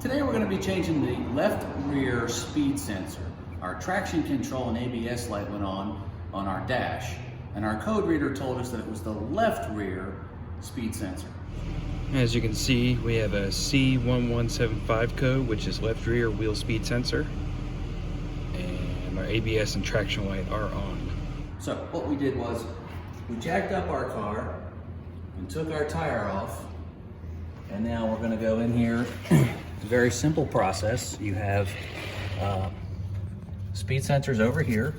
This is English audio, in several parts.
Today we're going to be changing the left rear speed sensor. Our traction control and ABS light went on our dash, and our code reader told us that it was the left rear speed sensor. As you can see, we have a C1175 code, which is left rear wheel speed sensor, and our ABS and traction light are on. So what we did was we jacked up our car and took our tire off, and now we're going to go in here. It's a very simple process. You have speed sensors over here,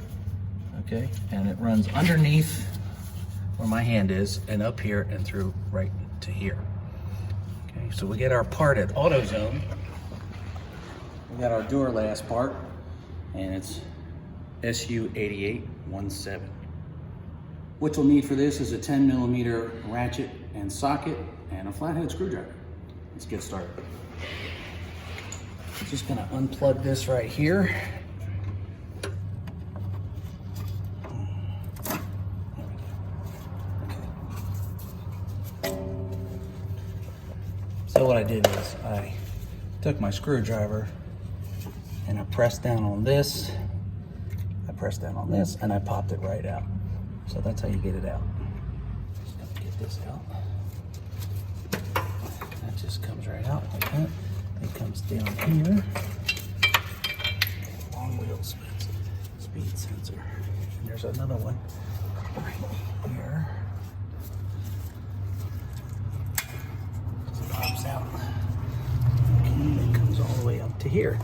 okay, and it runs underneath where my hand is and up here and through right to here. Okay, so we get our part at AutoZone. We got our door last part, and it's SU8817. What you'll need for this is a 10mm ratchet and socket and a flathead screwdriver. Let's get started. I'm just gonna unplug this right here. So what I did is I took my screwdriver and I pressed down on this. And I popped it right out. So that's how you get it out. Just gonna get this out. That just comes right out like that. It comes down here. Long wheel speed sensor. And there's another one right here. It pops out. Okay, it comes all the way up to here.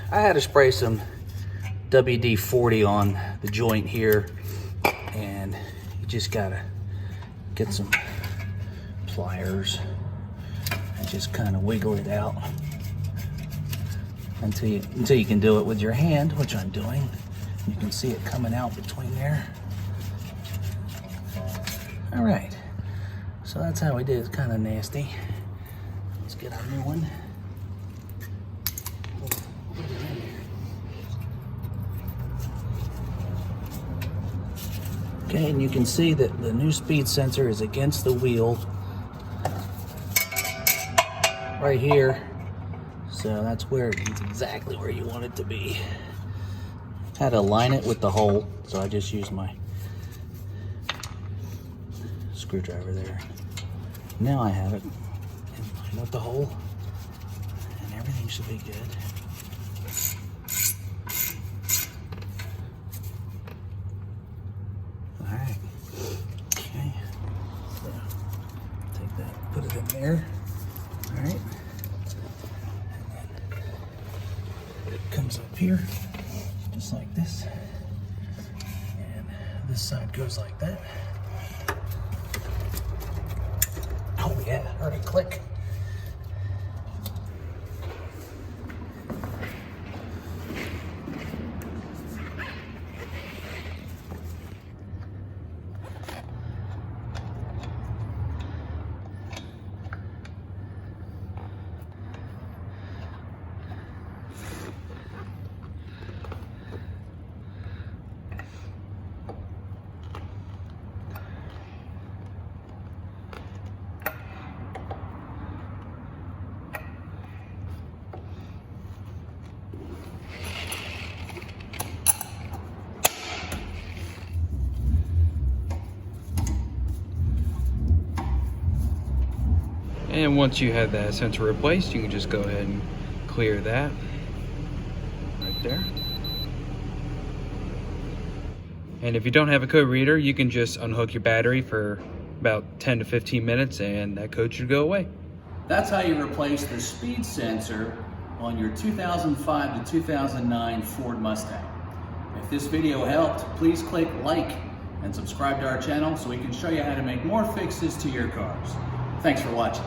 I had to spray some WD-40 on the joint here, and you just gotta get some pliers and just kind of wiggle it out until you can do it with your hand, which I'm doing. You can see it coming out between there. All right, so that's how we did it. It's kind of nasty. Let's get our new one. Okay, and you can see that the new speed sensor is against the wheel right here. So that's where it's exactly where you want it to be. Had to align it with the hole, so I just used my screwdriver there. Now I have it in line with the hole, and everything should be good. Alright, okay, so take that, put it in there, alright, and then it comes up here, just like this, and this side goes like that. Oh yeah, heard it click. And once you have that sensor replaced, you can just go ahead and clear that right there. And if you don't have a code reader, you can just unhook your battery for about 10 to 15 minutes and that code should go away. That's how you replace the speed sensor on your 2005 to 2009 Ford Mustang. If this video helped, please click like and subscribe to our channel so we can show you how to make more fixes to your cars. Thanks for watching.